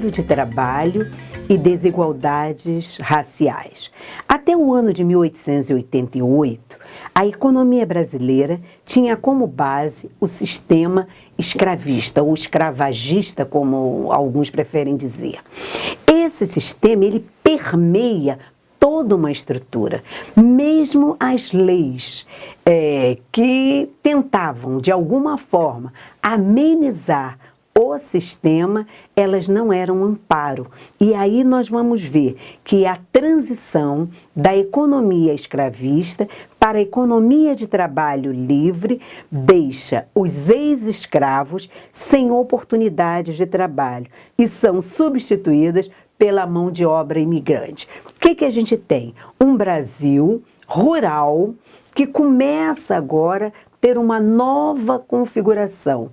mercado de trabalho e desigualdades raciais. Até o ano de 1888, a economia brasileira tinha como base o sistema escravista, ou escravagista, como alguns preferem dizer. Esse sistema, ele permeia toda uma estrutura. Mesmo as leis que tentavam, de alguma forma, amenizar o sistema, elas não eram amparo. E aí nós vamos ver que a transição da economia escravista para a economia de trabalho livre deixa os ex-escravos sem oportunidades de trabalho e são substituídas pela mão de obra imigrante. O que a gente tem? Um Brasil rural que começa agora a ter uma nova configuração,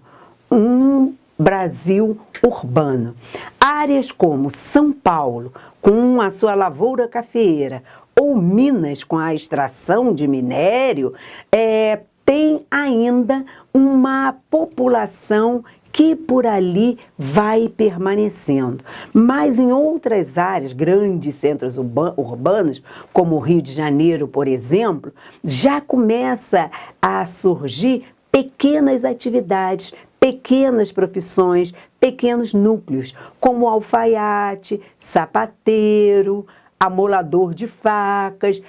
um Brasil urbano. Áreas como São Paulo, com a sua lavoura cafeeira, ou Minas, com a extração de minério, tem ainda uma população que por ali vai permanecendo. Mas em outras áreas, grandes centros urbanos, como o Rio de Janeiro, por exemplo, já começa a surgir pequenas atividades, pequenas profissões, pequenos núcleos, como alfaiate, sapateiro, amolador de facas,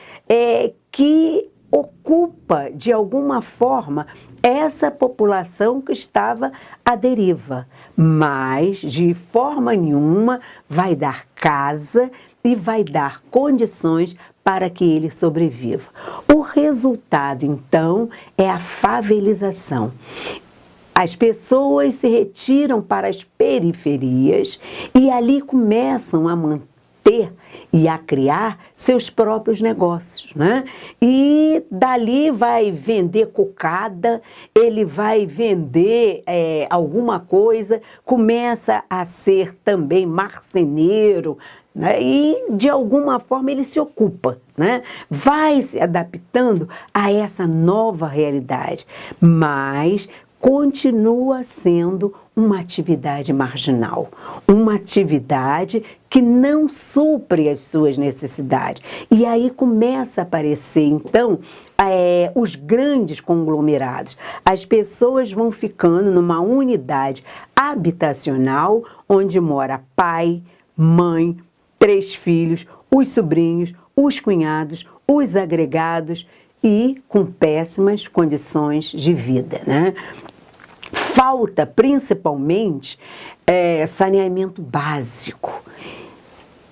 que ocupa, de alguma forma, essa população que estava à deriva, mas de forma nenhuma vai dar casa e vai dar condições para que ele sobreviva. O resultado, então, é a favelização. As pessoas se retiram para as periferias e ali começam a manter e a criar seus próprios negócios, né? E dali vai vender cocada, ele vai vender alguma coisa, começa a ser também marceneiro, né? E de alguma forma ele se ocupa, né? Vai se adaptando a essa nova realidade, mas continua sendo uma atividade marginal, uma atividade que não supre as suas necessidades. E aí começa a aparecer, então, os grandes conglomerados. As pessoas vão ficando numa unidade habitacional onde mora pai, mãe, 3 filhos, os sobrinhos, os cunhados, os agregados e com péssimas condições de vida, né? Falta, principalmente, saneamento básico.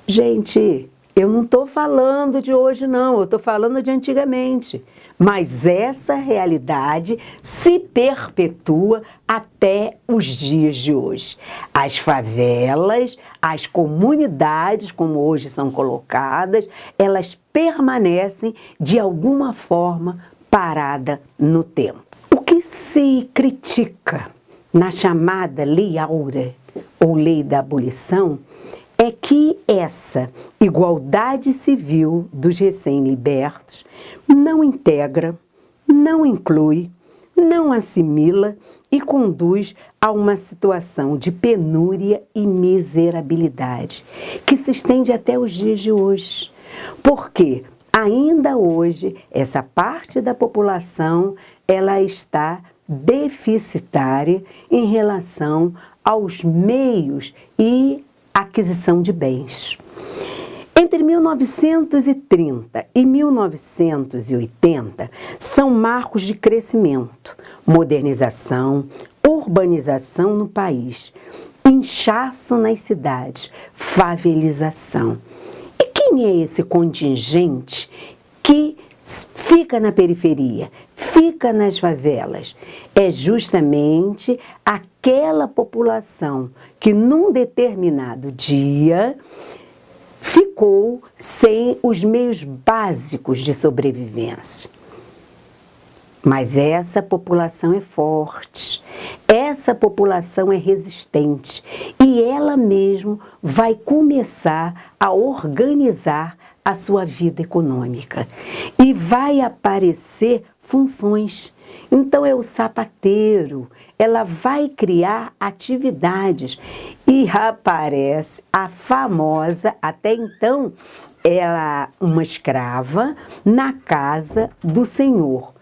Gente, eu não estou falando de hoje, não, eu estou falando de antigamente. Mas essa realidade se perpetua até os dias de hoje. As favelas, as comunidades, como hoje são colocadas, elas permanecem, de alguma forma, parada no tempo. O que se critica na chamada Lei Áurea, ou Lei da Abolição, é que essa igualdade civil dos recém-libertos não integra, não inclui, não assimila e conduz a uma situação de penúria e miserabilidade, que se estende até os dias de hoje. Porque ainda hoje, essa parte da população, ela está deficitária em relação aos meios e aquisição de bens. Entre 1930 e 1980 são marcos de crescimento, modernização, urbanização no país, inchaço nas cidades, favelização. E quem é esse contingente que fica na periferia, fica nas favelas? É justamente aquela população que num determinado dia ficou sem os meios básicos de sobrevivência. Mas essa população é forte, essa população é resistente e ela mesmo vai começar a organizar a sua vida econômica e vai aparecer funções. Então é o sapateiro, ela vai criar atividades e aparece a famosa, até então, ela uma escrava na casa do senhor.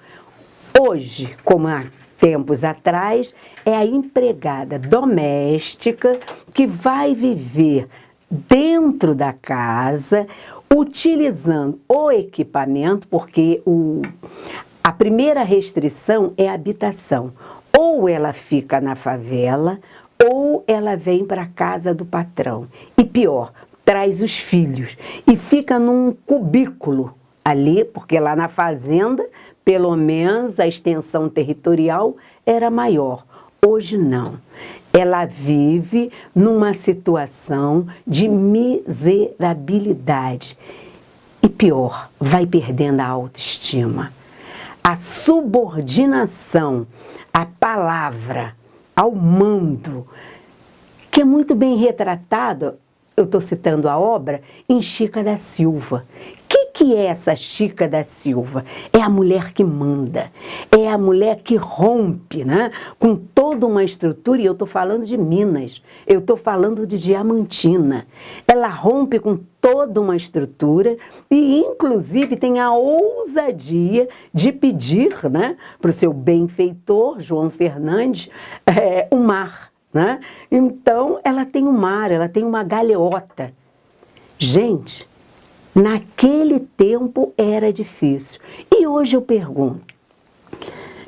Hoje, como há tempos atrás, é a empregada doméstica que vai viver dentro da casa, utilizando o equipamento, porque a primeira restrição é a habitação. Ou ela fica na favela, ou ela vem para a casa do patrão. E pior, traz os filhos e fica num cubículo ali, porque lá na fazenda, pelo menos a extensão territorial era maior. Hoje não. Ela vive numa situação de miserabilidade. E pior, vai perdendo a autoestima. A subordinação à palavra, ao mando, que é muito bem retratado, eu estou citando a obra, em Chica da Silva. O que é essa Chica da Silva? É a mulher que manda, é a mulher que rompe, né, com toda uma estrutura, e eu estou falando de Minas, eu estou falando de Diamantina. Ela rompe com toda uma estrutura e, inclusive, tem a ousadia de pedir, né, para o seu benfeitor, João Fernandes, o mar. Né? Então, ela tem o mar, ela tem uma galeota. Gente, naquele tempo era difícil. E hoje eu pergunto,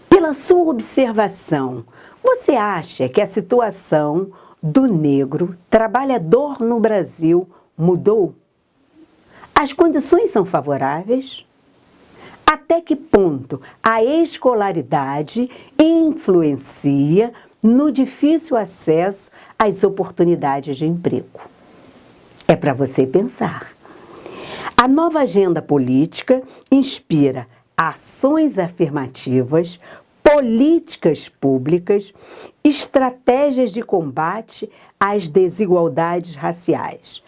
pela sua observação, você acha que a situação do negro trabalhador no Brasil mudou? As condições são favoráveis? Até que ponto a escolaridade influencia no difícil acesso às oportunidades de emprego? É para você pensar. A nova agenda política inspira ações afirmativas, políticas públicas, estratégias de combate às desigualdades raciais.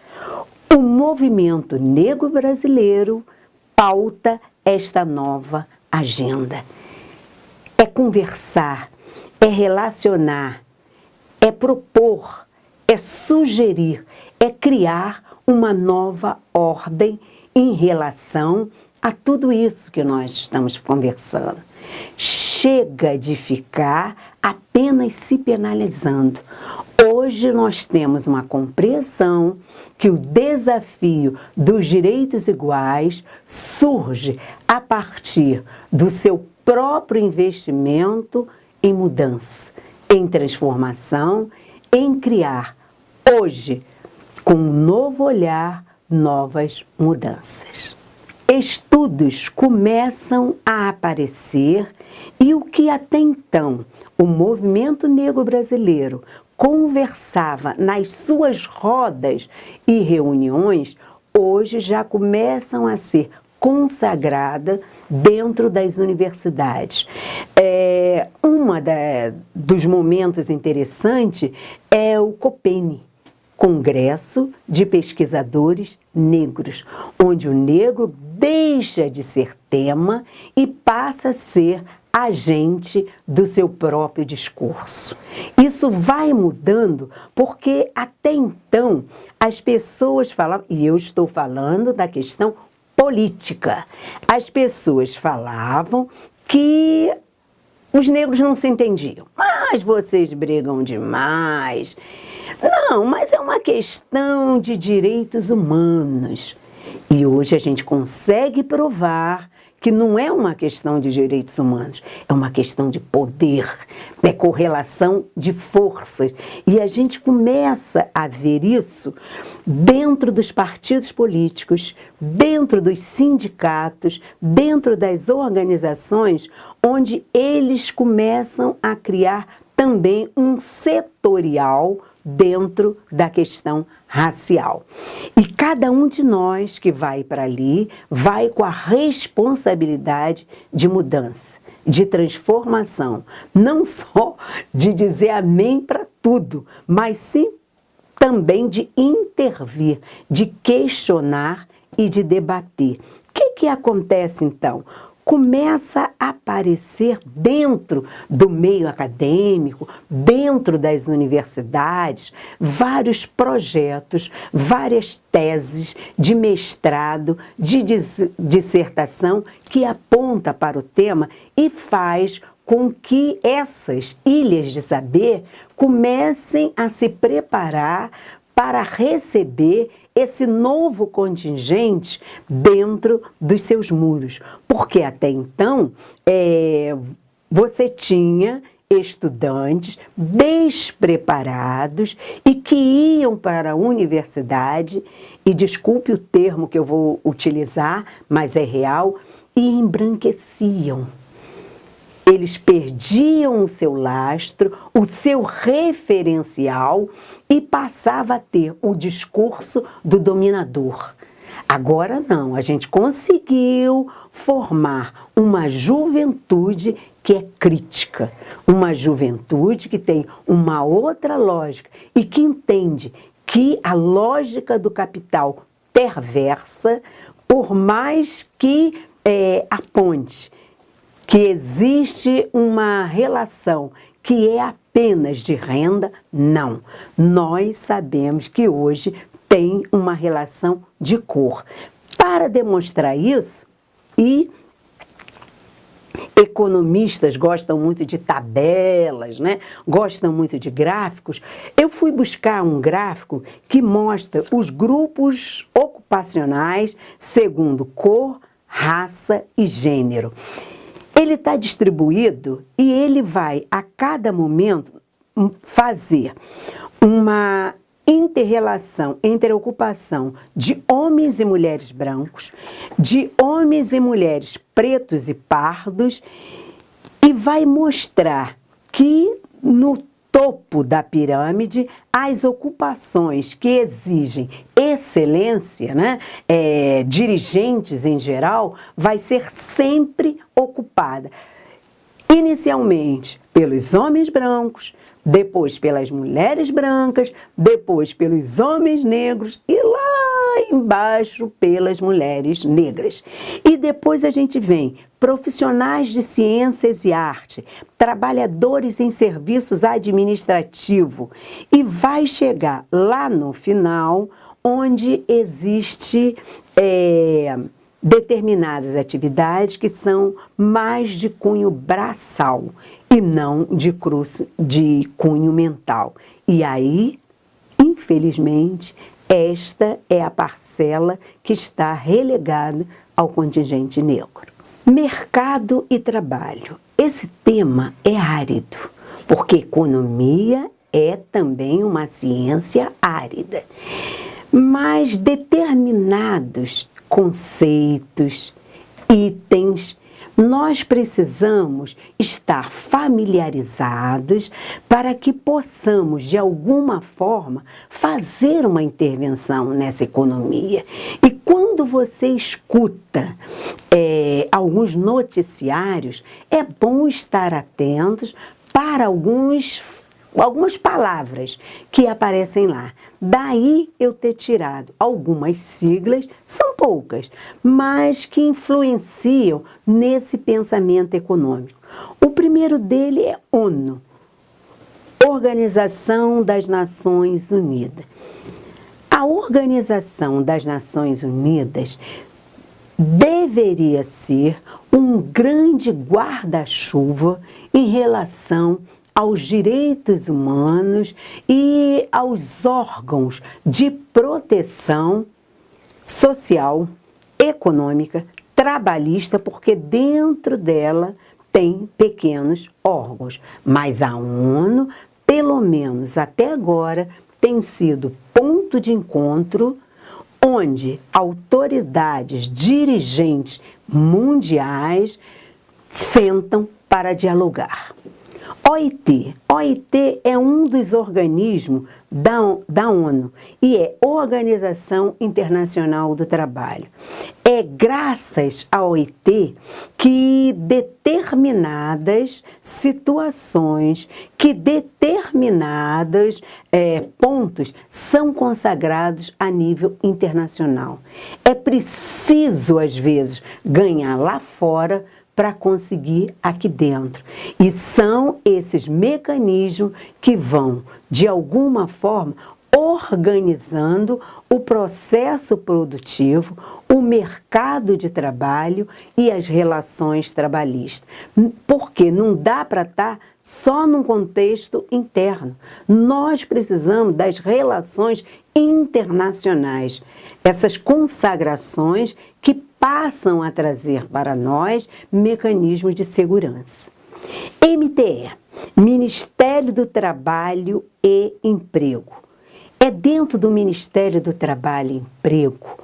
O movimento negro brasileiro pauta esta nova agenda. É conversar, é relacionar, é propor, é sugerir, é criar uma nova ordem em relação a tudo isso que nós estamos conversando. Chega de ficar apenas se penalizando. Hoje nós temos uma compreensão que o desafio dos direitos iguais surge a partir do seu próprio investimento em mudança, em transformação, em criar hoje, com um novo olhar, novas mudanças. Estudos começam a aparecer e o que até então o movimento negro brasileiro conversava nas suas rodas e reuniões, hoje já começam a ser consagrada dentro das universidades. Dos momentos interessantes é o COPENE, Congresso de Pesquisadores Negros, onde o negro deixa de ser tema e passa a ser agente do seu próprio discurso. Isso vai mudando porque até então as pessoas falavam, e eu estou falando da questão política, as pessoas falavam que os negros não se entendiam. Mas vocês brigam demais. Não, mas é uma questão de direitos humanos. E hoje a gente consegue provar que não é uma questão de direitos humanos, é uma questão de poder, é correlação de forças. E a gente começa a ver isso dentro dos partidos políticos, dentro dos sindicatos, dentro das organizações, onde eles começam a criar também um setorial dentro da questão racial. E cada um de nós que vai para ali, vai com a responsabilidade de mudança, de transformação, não só de dizer amém para tudo, mas sim também de intervir, de questionar e de debater. O que acontece então? Começa a aparecer dentro do meio acadêmico, dentro das universidades, vários projetos, várias teses de mestrado, de dissertação que aponta para o tema e faz com que essas ilhas de saber comecem a se preparar para receber esse novo contingente dentro dos seus muros. Porque até então, você tinha estudantes despreparados e que iam para a universidade, e desculpe o termo que eu vou utilizar, mas é real, e embranqueciam. Eles perdiam o seu lastro, o seu referencial e passava a ter o discurso do dominador. Agora não, a gente conseguiu formar uma juventude que é crítica, uma juventude que tem uma outra lógica e que entende que a lógica do capital perversa, por mais que aponte que existe uma relação que é apenas de renda, não. Nós sabemos que hoje tem uma relação de cor. Para demonstrar isso, e economistas gostam muito de tabelas, né? Gostam muito de gráficos, eu fui buscar um gráfico que mostra os grupos ocupacionais segundo cor, raça e gênero. Ele está distribuído e ele vai, a cada momento, fazer uma inter-relação entre a ocupação de homens e mulheres brancos, de homens e mulheres pretos e pardos, e vai mostrar que no topo da pirâmide, as ocupações que exigem excelência, né, dirigentes em geral, vai ser sempre ocupada, inicialmente pelos homens brancos, depois pelas mulheres brancas, depois pelos homens negros e lá embaixo pelas mulheres negras. E depois a gente vem profissionais de ciências e arte, trabalhadores em serviços administrativos e vai chegar lá no final onde existe determinadas atividades que são mais de cunho braçal e não de cunho mental. E aí, infelizmente, esta é a parcela que está relegada ao contingente negro. Mercado e trabalho. Esse tema é árido, porque economia é também uma ciência árida. Mas determinados conceitos, itens, nós precisamos estar familiarizados para que possamos, de alguma forma, fazer uma intervenção nessa economia. E quando você escuta alguns noticiários, é bom estar atentos para algumas palavras que aparecem lá. Daí eu ter tirado algumas siglas, são poucas, mas que influenciam nesse pensamento econômico. O primeiro dele é ONU, Organização das Nações Unidas. A Organização das Nações Unidas deveria ser um grande guarda-chuva em relação aos direitos humanos e aos órgãos de proteção social, econômica, trabalhista, porque dentro dela tem pequenos órgãos. Mas a ONU, pelo menos até agora, tem sido ponto de encontro onde autoridades, dirigentes mundiais sentam para dialogar. OIT é um dos organismos da ONU e é Organização Internacional do Trabalho. É graças à OIT que determinadas situações, que determinados pontos são consagrados a nível internacional. É preciso, às vezes, ganhar lá fora para conseguir aqui dentro. E são esses mecanismos que vão, de alguma forma, organizando o processo produtivo, o mercado de trabalho e as relações trabalhistas. Porque não dá para estar só num contexto interno. Nós precisamos das relações internacionais, essas consagrações que passam a trazer para nós mecanismos de segurança. MTE, Ministério do Trabalho e Emprego. É dentro do Ministério do Trabalho e Emprego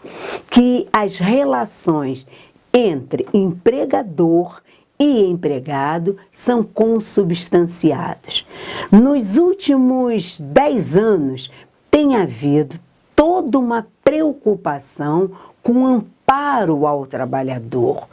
que as relações entre empregador e empregado são consubstanciadas. Nos últimos 10 anos, tem havido toda uma preocupação com o amparo ao trabalhador,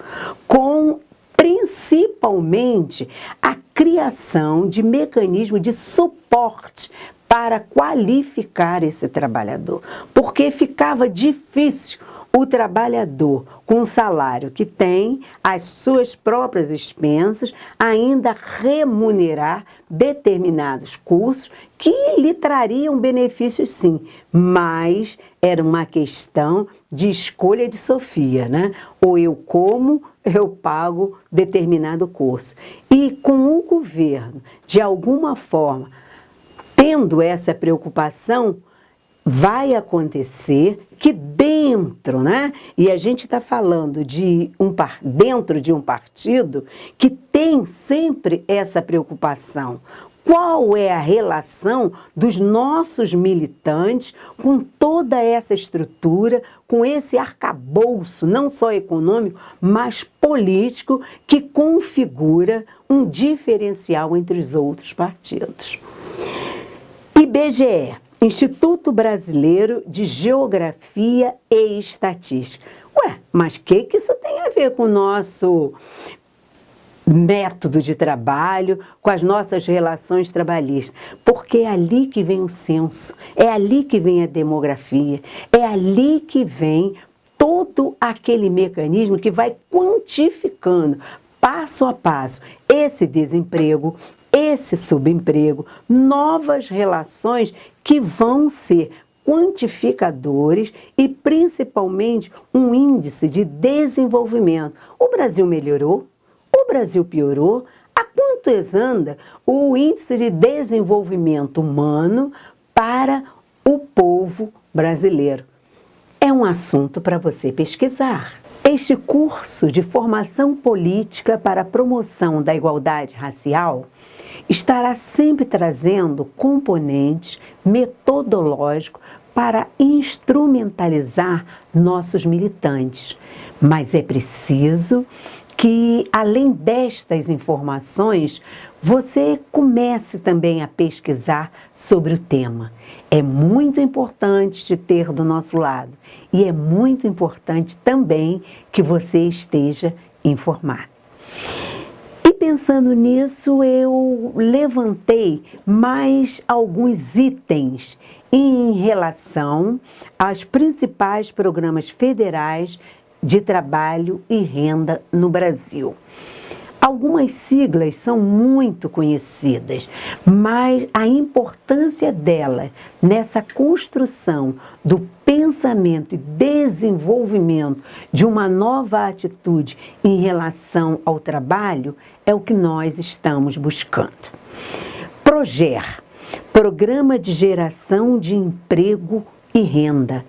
com principalmente a criação de mecanismos de suporte para qualificar esse trabalhador, porque ficava difícil o trabalhador com o salário que tem, as suas próprias expensas, ainda remunerar determinados cursos que lhe trariam benefícios sim, mas era uma questão de escolha de Sofia, né? Ou eu como, eu pago determinado curso. E com o governo, de alguma forma, tendo essa preocupação, vai acontecer que dentro, né? E a gente está falando de dentro de um partido que tem sempre essa preocupação. Qual é a relação dos nossos militantes com toda essa estrutura, com esse arcabouço, não só econômico, mas político, que configura um diferencial entre os outros partidos? IBGE, Instituto Brasileiro de Geografia e Estatística. Ué, mas o que isso tem a ver com o nosso método de trabalho, com as nossas relações trabalhistas? Porque é ali que vem o censo, é ali que vem a demografia, é ali que vem todo aquele mecanismo que vai quantificando, passo a passo, esse desemprego, esse subemprego, novas relações que vão ser quantificadores e principalmente um índice de desenvolvimento. O Brasil melhorou? O Brasil piorou? Há quantos anda o índice de desenvolvimento humano para o povo brasileiro? É um assunto para você pesquisar. Este curso de formação política para a promoção da igualdade racial estará sempre trazendo componentes metodológicos para instrumentalizar nossos militantes. Mas é preciso que, além destas informações, você comece também a pesquisar sobre o tema. É muito importante te ter do nosso lado e é muito importante também que você esteja informado. E pensando nisso, eu levantei mais alguns itens em relação aos principais programas federais de trabalho e renda no Brasil. Algumas siglas são muito conhecidas, mas a importância delas nessa construção do pensamento e desenvolvimento de uma nova atitude em relação ao trabalho é o que nós estamos buscando. PROGER, Programa de Geração de Emprego e Renda.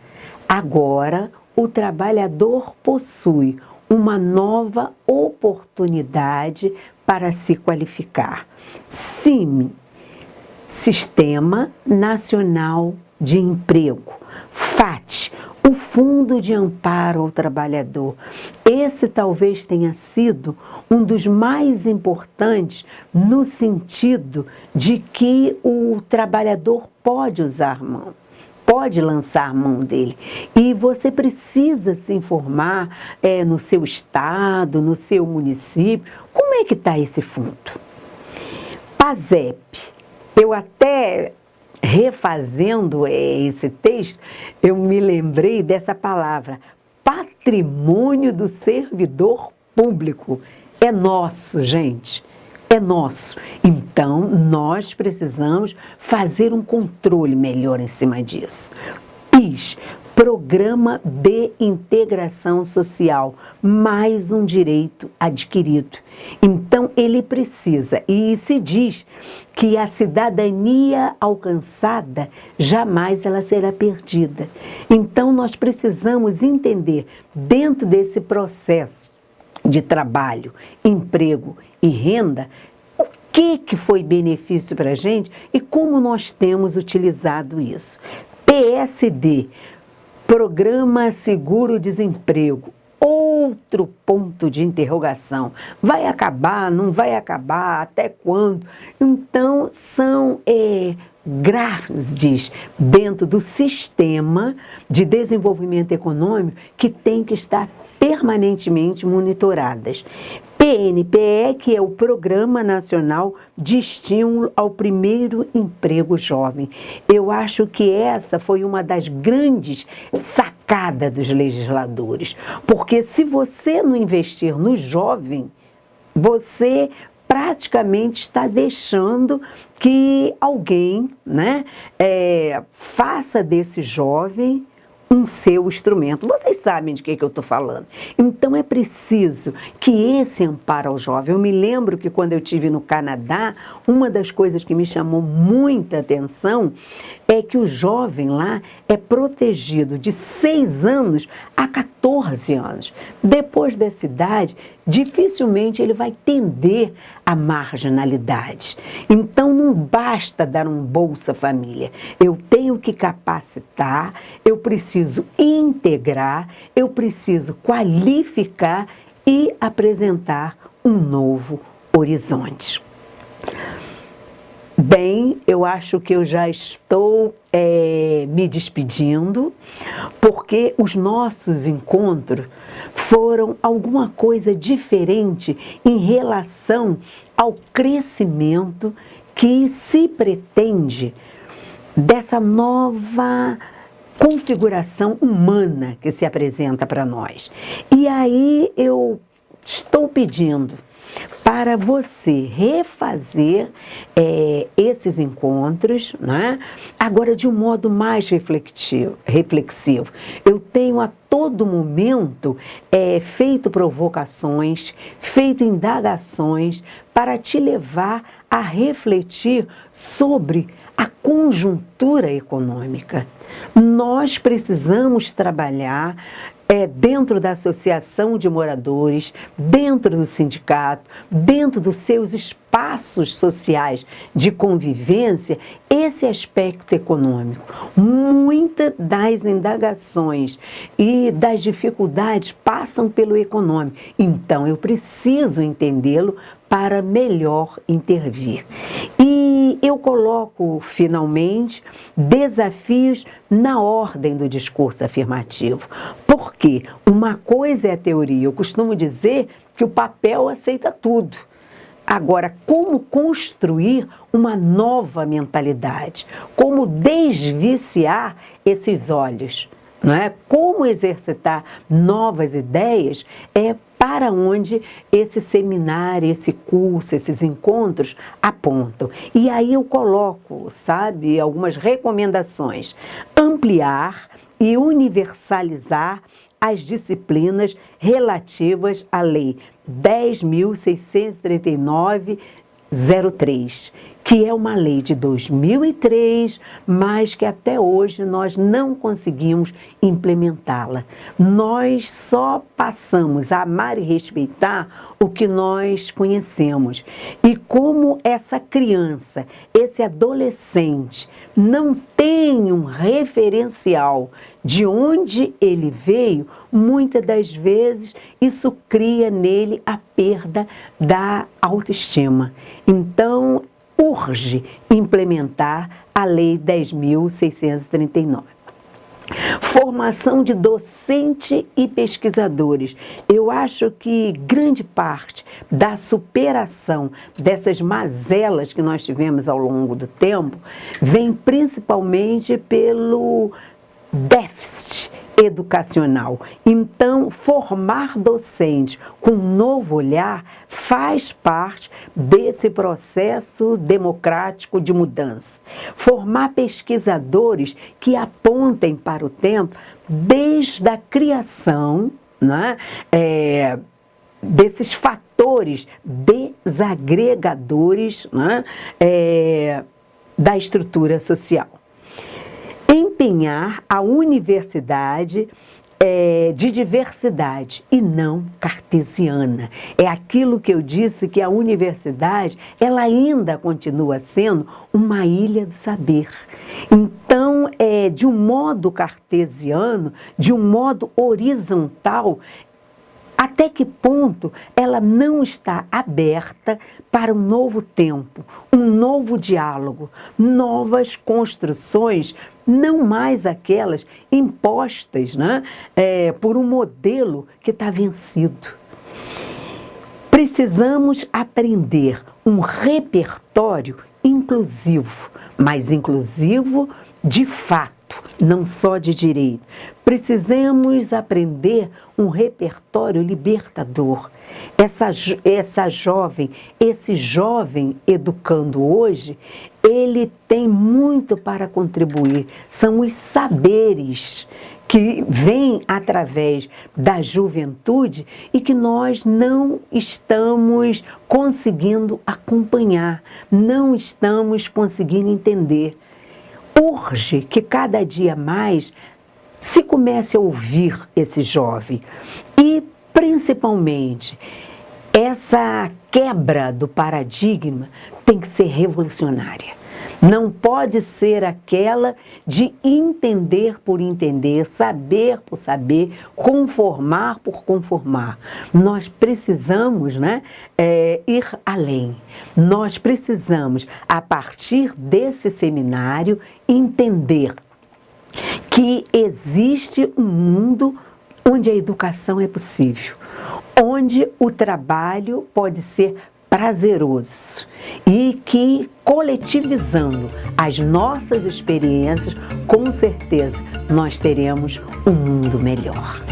Agora, o trabalhador possui uma nova oportunidade para se qualificar. SIME, Sistema Nacional de Emprego. FAT, o Fundo de Amparo ao Trabalhador. Esse talvez tenha sido um dos mais importantes no sentido de que o trabalhador pode usar mão, pode lançar mão dele. E você precisa se informar no seu estado, no seu município, como é que está esse fundo. PASEP, eu até refazendo esse texto, eu me lembrei dessa palavra, patrimônio do servidor público. É nosso, gente, é nosso. Então, nós precisamos fazer um controle melhor em cima disso. PIS, Programa de Integração Social, mais um direito adquirido. Então, ele precisa, e se diz que a cidadania alcançada, jamais ela será perdida. Então, nós precisamos entender, dentro desse processo de trabalho, emprego e renda, o que foi benefício para a gente e como nós temos utilizado isso. PSD, Programa Seguro-Desemprego, outro ponto de interrogação. Vai acabar, não vai acabar, até quando? Então, são grades dentro do sistema de desenvolvimento econômico que tem que estar permanentemente monitoradas. PNPE, que é o Programa Nacional de Estímulo ao Primeiro Emprego Jovem. Eu acho que essa foi uma das grandes sacadas dos legisladores, porque se você não investir no jovem, você praticamente está deixando que alguém, faça desse jovem um seu instrumento. Vocês sabem de que eu estou falando. Então, é preciso que esse amparo ao jovem... Eu me lembro que quando eu estive no Canadá, uma das coisas que me chamou muita atenção é que o jovem lá é protegido de 6 anos a 14 anos. Depois dessa idade, dificilmente ele vai tender à marginalidade. Então, não basta dar um Bolsa Família. Eu tenho que capacitar, eu preciso integrar, eu preciso qualificar e apresentar um novo horizonte. Bem, eu acho que eu já estou me despedindo, porque os nossos encontros foram alguma coisa diferente em relação ao crescimento que se pretende dessa nova configuração humana que se apresenta para nós. E aí eu estou pedindo para você refazer esses encontros, agora de um modo mais reflexivo. Eu tenho a todo momento feito provocações, feito indagações para te levar a refletir sobre a conjuntura econômica. Nós precisamos trabalhar dentro da associação de moradores, dentro do sindicato, dentro dos seus espaços sociais de convivência, esse aspecto econômico. Muitas das indagações e das dificuldades passam pelo econômico. Então, eu preciso entendê-lo para melhor intervir. E eu coloco, finalmente, desafios na ordem do discurso afirmativo. Porque uma coisa é a teoria, eu costumo dizer que o papel aceita tudo. Agora, como construir uma nova mentalidade? Como desviciar esses olhos? Como exercitar novas ideias para onde esse seminário, esse curso, esses encontros apontam. E aí eu coloco, algumas recomendações. Ampliar e universalizar as disciplinas relativas à Lei 10.639/03, que é uma lei de 2003, mas que até hoje nós não conseguimos implementá-la. Nós só passamos a amar e respeitar o que nós conhecemos. E como essa criança, esse adolescente, não tem um referencial de onde ele veio, muitas das vezes isso cria nele a perda da autoestima. Então, urge implementar a Lei 10.639. Formação de docente e pesquisadores. Eu acho que grande parte da superação dessas mazelas que nós tivemos ao longo do tempo vem principalmente pelo déficit educacional. Então, formar docente com um novo olhar faz parte desse processo democrático de mudança. Formar pesquisadores que apontem para o tempo desde a criação, né, desses fatores desagregadores, né, da estrutura social. Empenhar a universidade de diversidade e não cartesiana. É aquilo que eu disse, que a universidade, ela ainda continua sendo uma ilha do saber. Então, de um modo cartesiano, de um modo horizontal, até que ponto ela não está aberta para um novo tempo, um novo diálogo, novas construções, não mais aquelas impostas, né, por um modelo que está vencido. Precisamos aprender um repertório inclusivo, mas inclusivo de fato, não só de direito. Precisamos aprender um repertório libertador. Essa jovem, esse jovem educando hoje, ele tem muito para contribuir. São os saberes que vêm através da juventude e que nós não estamos conseguindo acompanhar, não estamos conseguindo entender. Urge que cada dia mais se comece a ouvir esse jovem e, principalmente, essa quebra do paradigma tem que ser revolucionária. Não pode ser aquela de entender por entender, saber por saber, conformar por conformar. Nós precisamos, né, ir além. Nós precisamos, a partir desse seminário, entender que existe um mundo onde a educação é possível, onde o trabalho pode ser prazeroso e que, coletivizando as nossas experiências, com certeza nós teremos um mundo melhor.